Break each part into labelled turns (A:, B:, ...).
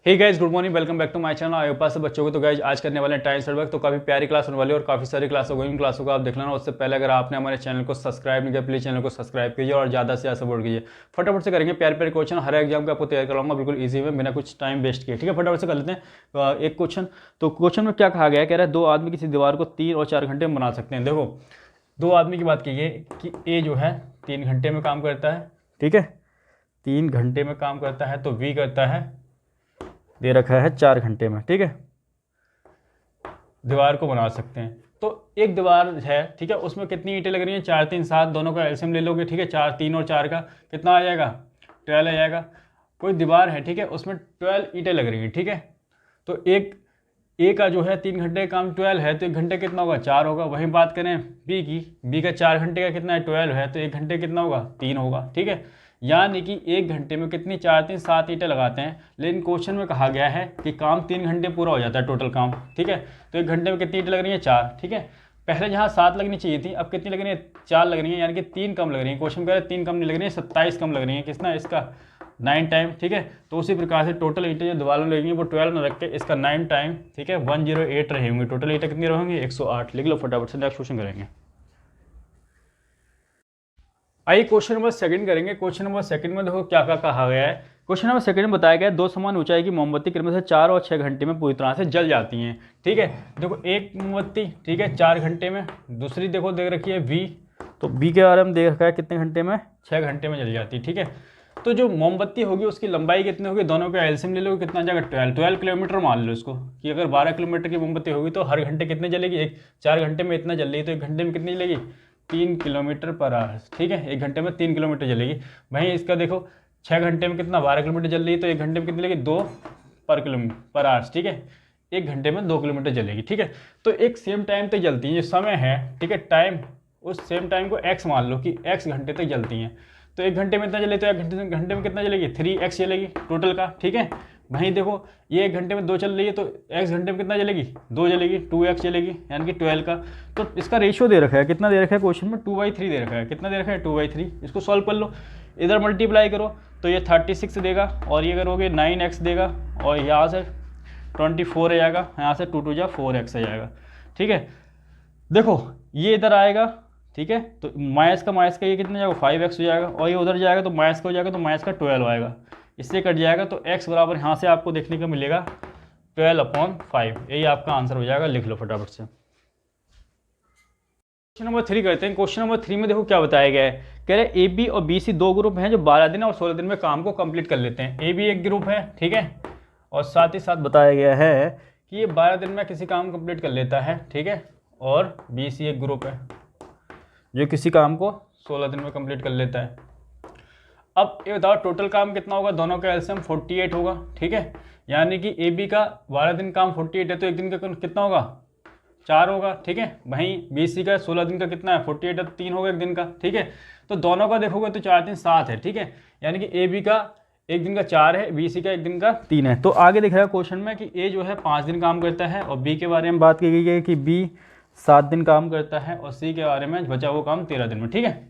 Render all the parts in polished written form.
A: Hey guys, good morning, welcome back to my channel. आयोपा से बच्चों को तो गाइस आज करने वाले हैं टाइम स्टडी वर्क। तो काफ़ी प्यारी क्लास होने वाली है और काफ़ी सारी क्लास हो गई। इन क्लासों को आप देख लेना। उससे पहले अगर आपने हमारे चैनल को सब्सक्राइब नहीं किया, प्लीज़ चैनल को सब्सक्राइब कीजिए और ज़्यादा से ज़्यादा सपोर्ट कीजिए। फटाफट से करेंगे प्यारे प्यारे क्वेश्चन। हर एग्जाम का आपको तैयार कराऊंगा बिल्कुल ईजी में, बिना कुछ टाइम वेस्ट किए। ठीक है, फटाफट से कर लेते हैं एक क्वेश्चन। तो क्वेश्चन में क्या कहा गया है, कह रहा है 2 आदमी किसी दीवार को 3 और 4 घंटे में बना सकते हैं। देखो 2 आदमी की बात की गई कि ए जो है 3 घंटे में काम करता है। ठीक है, 3 घंटे में काम करता है। तो बी करता है, दे रखा है 4 घंटे में। ठीक है, दीवार को बना सकते हैं। तो एक दीवार है, ठीक है, उसमें कितनी ईंटें लग रही हैं? 4 3 7, दोनों का एलसीएम ले लोगे। ठीक है, 4 3 और 4 का कितना आ जाएगा? 12 आ जाएगा। कोई दीवार है, ठीक है, उसमें 12 ईंटें लग रही हैं। ठीक है, तो एक ए का जो है 3 घंटे का काम 12 है, तो 1 घंटे कितना होगा? 4 होगा। वहीं बात करें बी की, बी का 4 घंटे का कितना है? 12 है, तो 1 घंटे कितना होगा? 3 होगा। ठीक है, यानी कि 1 घंटे में कितनी 4 3 7 ईंटें लगाते हैं। लेकिन क्वेश्चन में कहा गया है कि काम 3 घंटे पूरा हो जाता है टोटल काम। ठीक है, तो 1 घंटे में कितनी ईंटें लग रही हैं? 4। ठीक है, पहले जहाँ 7 लगनी चाहिए थी, अब कितनी लग रही है? 4 लग रही है, यानी कि 3 कम लग रही है। क्वेश्चन कह रहा है 3 कम नहीं लग रही है, 27 कम लग रही है। कितना? इसका 9 टाइम। ठीक है, तो उसी प्रकार से टोटल ईंटें जो दीवार में लगेंगी वो 12 में रख के इसका 9 टाइम, ठीक है, 108 रहे होंगे। टोटल ईंटें कितनी रहेंगी? 108। लिख लो फटाफट से, नेक्स्ट क्वेश्चन करेंगे। आइए क्वेश्चन नंबर सेकंड करेंगे। क्वेश्चन नंबर सेकंड में देखो क्या क्या कहा गया है। क्वेश्चन नंबर सेकंड में बताया गया है 2 समान ऊंचाई की मोमबत्ती क्रम से 4 और 6 घंटे में पूरी तरह से जल जाती हैं। ठीक है, देखो एक मोमबत्ती, ठीक है, 4 घंटे में। दूसरी देखो दे रखी है वी, तो बी के बारे में दे रखा है कितने घंटे में? 6 घंटे में जल जाती है। ठीक है, तो जो मोमबत्ती होगी उसकी लंबाई कितनी होगी? दोनों का एलसीएम ले लो, कितना जाएगा? 12 किलोमीटर मान लो इसको, कि अगर 12 किलोमीटर की मोमबत्ती होगी तो हर घंटे कितने जलेगी? 4 घंटे में इतना जल रही है, तो 1 घंटे में कितनी जलेगी? 3 किलोमीटर पर आवर। ठीक है, 1 घंटे में 3 किलोमीटर जलेगी। वहीं इसका देखो 6 घंटे में कितना? 12 किलोमीटर जल रही है, तो 1 घंटे में कितनी लगेगी? 2 पर आवर। ठीक है, 1 घंटे में 2 किलोमीटर जलेगी। ठीक है, तो एक सेम टाइम तक जलती है, जो समय है, ठीक है, टाइम, उस सेम टाइम को एक्स मान लो कि एक्स घंटे तक जलती हैं। तो 1 घंटे में इतना जले, तो 1 घंटे में कितना जलेगी? 3x जलेगी टोटल का। ठीक है, वहीं देखो ये 1 घंटे में 2 चल रही है, तो x घंटे में कितना जलेगी? 2 जलेगी, 2x जलेगी, यानी कि 12 का। तो इसका रेशियो दे रखा है, कितना दे रखा है क्वेश्चन में? 2/3 दे रखा है। कितना दे रखा है? 2/3। इसको सॉल्व कर लो, इधर मल्टीप्लाई करो तो ये 36 देगा, और ये करोगे 9x देगा, और यहाँ से 24 आ जाएगा, यहाँ से 2 2 जा 4x आ जाएगा। ठीक है, देखो ये इधर आएगा, ठीक है, तो माइनस का ये कितना जाएगा? 5x हो जाएगा, और ये उधर जाएगा तो माइनस का हो जाएगा, तो माइनस का 12 आएगा, इससे कट जाएगा। तो x बराबर यहाँ से आपको देखने को मिलेगा 12/5। यही आपका आंसर हो जाएगा। लिख लो फटाफट से। क्वेश्चन नंबर 3 करते हैं। क्वेश्चन नंबर 3 में देखो क्या बताया गया है। कह रहे ए बी और बी सी 2 ग्रुप हैं जो 12 दिन और 16 दिन में काम को कंप्लीट कर लेते हैं। ए बी एक ग्रुप है, ठीक है, और साथ ही साथ बताया गया है कि ये 12 दिन में किसी काम को कंप्लीट कर लेता है। ठीक है, और बी सी एक ग्रुप है जो किसी काम को 16 दिन में कंप्लीट कर लेता है। अब ये बताओ टोटल काम कितना होगा? दोनों का एलसीएम 48 होगा। ठीक है, यानी कि ए बी का 12 दिन काम 48 है, तो एक दिन का कितना होगा? 4 होगा। ठीक है, वहीं बी सी का 16 दिन का कितना है? 48 है, तो 3 होगा एक दिन का। ठीक है, तो दोनों का देखोगे तो 4 3 7 है। ठीक है, यानी कि ए बी का एक दिन का 4 है, बी सी का एक दिन का 3 है। तो आगे दिख रहा है क्वेश्चन में कि ए जो है 5 दिन काम करता है, और बी के बारे में बात की गई है कि बी 7 दिन काम करता है, और सी के बारे में बचा हुआ काम 13 दिन में। ठीक है,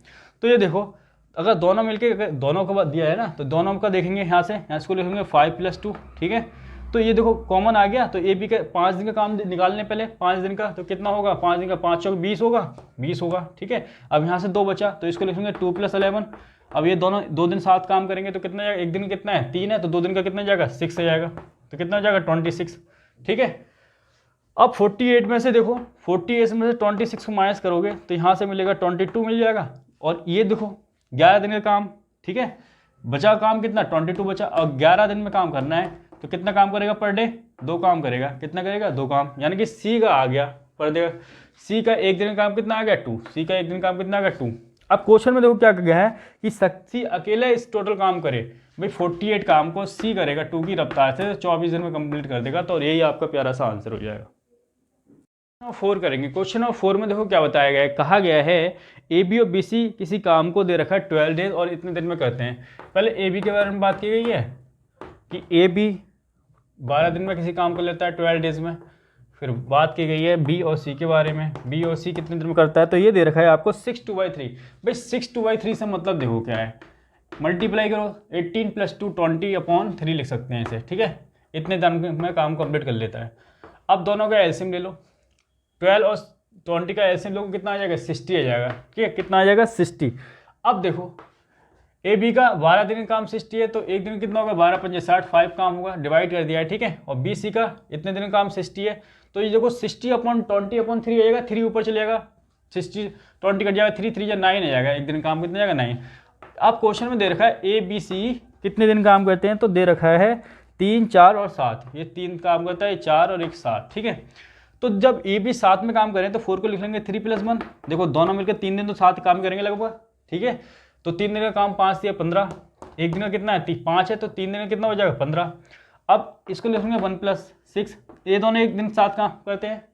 A: तो ये देखो अगर दोनों मिलके दोनों का दिया है ना, तो दोनों का देखेंगे यहाँ से, यहाँ इसको लिखेंगे 5 + 2। ठीक है, तो ये देखो कॉमन आ गया, तो ए बी का 5 दिन का काम निकालने पहले 5 दिन का, तो कितना होगा? 5 दिन का 5 चौक 20 होगा, 20 होगा। ठीक है, अब यहाँ से 2 बचा, तो इसको लिखेंगे 2 + 11। अब ये दोनों 2 दिन 7 काम करेंगे, तो कितना जाएगा? एक दिन कितना है? 3 है, तो 2 दिन का कितना जाएगा? 6 आ जाएगा, तो कितना हो जाएगा? 26। ठीक है, अब 48 में से देखो, 48 में से 26 को माइनस करोगे तो यहाँ से मिलेगा 22 मिल जाएगा, और ये देखो 11 दिन का काम। ठीक है, बचा काम कितना? 22 बचा, और 11 दिन में काम करना है, तो कितना काम करेगा पर डे? 2 काम करेगा। कितना करेगा? 2 काम, यानी कि सी का आ गया पर डे। सी का एक दिन का काम कितना आ गया? 2। सी का एक दिन काम कितना आ गया? 2। अब क्वेश्चन में देखो क्या गया है कि सी अकेला इस टोटल काम करे, भाई 48 काम को सी करेगा 2 की रफ्तार से, 24 दिन में कंप्लीट कर देगा। तो यही आपका प्यारा सा आंसर हो जाएगा। 4 करेंगे। क्वेश्चन नंबर 4 में देखो क्या बताया गया है। कहा गया है ए बी और बी सी किसी काम को दे रखा है 12 डेज और इतने दिन में करते हैं। पहले ए बी के बारे में बात की गई है कि ए बी 12 दिन में किसी काम को लेता है 12 डेज में। फिर बात की गई है बी और सी के बारे में, बी और सी कितने दिन में करता है, तो ये दे रखा है आपको 6 2/3। भाई 6 2/3 से मतलब देखो क्या है, मल्टीप्लाई करो, 18 + 2 20/3 लिख सकते हैं इसे। ठीक है, इतने दिन में काम कंप्लीट कर लेता है। अब दोनों का एलसीएम ले लो, 12 और 20 का एलसीएम लोगों को कितना आ जाएगा, 60 आ जाएगा। ठीक है, कितना आ जाएगा, 60। अब देखो ए बी का 12 दिन का काम 60 है, तो एक दिन कितना होगा, 12 पंजे 60, 5 काम होगा, डिवाइड कर दिया है। ठीक है, और बी सी का इतने दिन का काम 60 है, तो ये देखो 60/20/3 आ जाएगा, 3 ऊपर चले जाएगा, 60 20 कट जाएगा, 3 3 9 आ जाएगा, एक दिन काम कितना जाएगा, 9। अब क्वेश्चन में दे रखा है ए बी सी कितने दिन काम करते हैं, तो दे रखा है 3 4 और 7, ये 3 काम करता है, 4 और 1 7। ठीक है, तो जब ए बी साथ में काम करें तो 4 को लिख लेंगे 3 + 1, देखो दोनों मिलकर 3 दिन तो साथ काम करेंगे लगभग। ठीक है, तो 3 दिन का काम 5 या 15, एक दिन का कितना है 5 है, तो 3 दिन का कितना हो जाएगा 15। अब इसको लिखेंगे 1 + 6, ये दोनों एक दिन साथ काम करते हैं,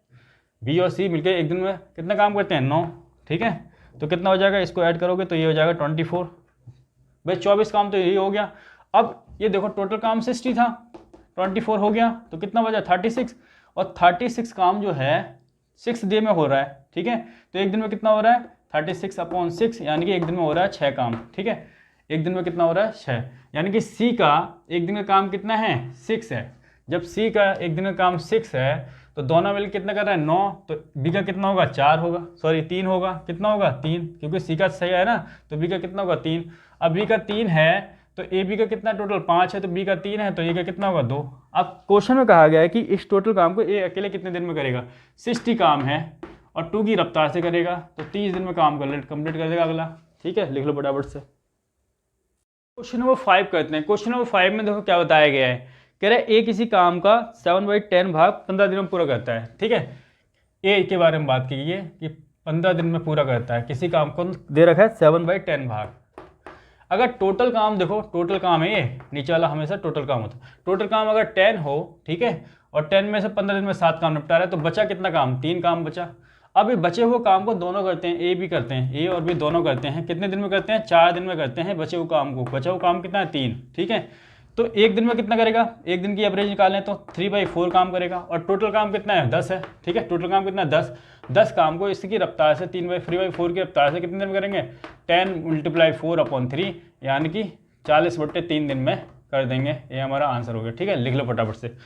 A: बी और सी मिलकर एक दिन में कितना काम करते हैं, 9। ठीक है, तो कितना हो जाएगा, इसको ऐड करोगे तो ये हो जाएगा 24। भाई 24 काम तो यही हो गया। अब ये देखो टोटल काम 60 था, 24 हो गया तो कितना बचा, 36, और 36 काम जो है 6 डे में हो रहा है। ठीक है, तो एक दिन में कितना हो रहा है, 36/6, यानी कि एक दिन में हो रहा है 6 काम। ठीक है, एक दिन में कितना हो रहा है, 6, यानी कि सी का एक दिन का काम कितना है, 6 है। जब सी का एक दिन का काम 6 है तो दोनों मिलकर कितना कर रहा है, 9, तो बी का कितना होगा, 4 होगा, सॉरी 3 होगा, कितना होगा 3, क्योंकि सी का सही है ना, तो बी का कितना होगा 3। अब बी का 3 है तो ए बी का कितना टोटल 5 है, तो बी का 3 है, तो ए का कितना होगा 2। अब क्वेश्चन में कहा गया है कि इस टोटल काम को ए अकेले कितने दिन में करेगा, 60 काम है और 2 की रफ्तार से करेगा, तो 30 दिन में काम कंप्लीट कर देगा अगला। ठीक है, लिख लो फटाफट से। क्वेश्चन नंबर 5 करते हैं। क्वेश्चन नंबर 5 में देखो क्या बताया गया है, कह रहे ए किसी काम का 7/10 भाग 15 दिन में पूरा करता है। ठीक है, ए के बारे में बात की है कि 15 दिन में पूरा करता है, किसी काम को दे रखा है 7/10 भाग। अगर टोटल काम देखो, टोटल काम है ये, नीचे वाला हमेशा टोटल काम होता है, टोटल काम अगर 10 हो, ठीक है, और 10 में से 15 दिन में 7 काम निपटा रहा है, तो बचा कितना काम, 3 काम बचा। अब ये बचे हुए काम को दोनों करते हैं, ए भी करते हैं, ए और बी दोनों करते हैं, कितने दिन में करते हैं, 4 दिन में करते हैं बचे हुए काम को। बचा हुआ काम कितना है, 3। ठीक है, तो एक दिन में कितना करेगा, एक दिन की एवरेज निकालें तो 3/4 काम करेगा, और टोटल काम कितना है, 10 है। ठीक है, टोटल काम कितना है, 10 काम को इसकी रफ्तार से 3/4 की रफ्तार से कितने दिन में करेंगे, 10 × 4/3, यानी कि 40/3 दिन में कर देंगे। ये हमारा आंसर हो गया। ठीक है, लिख लो फटाफट से।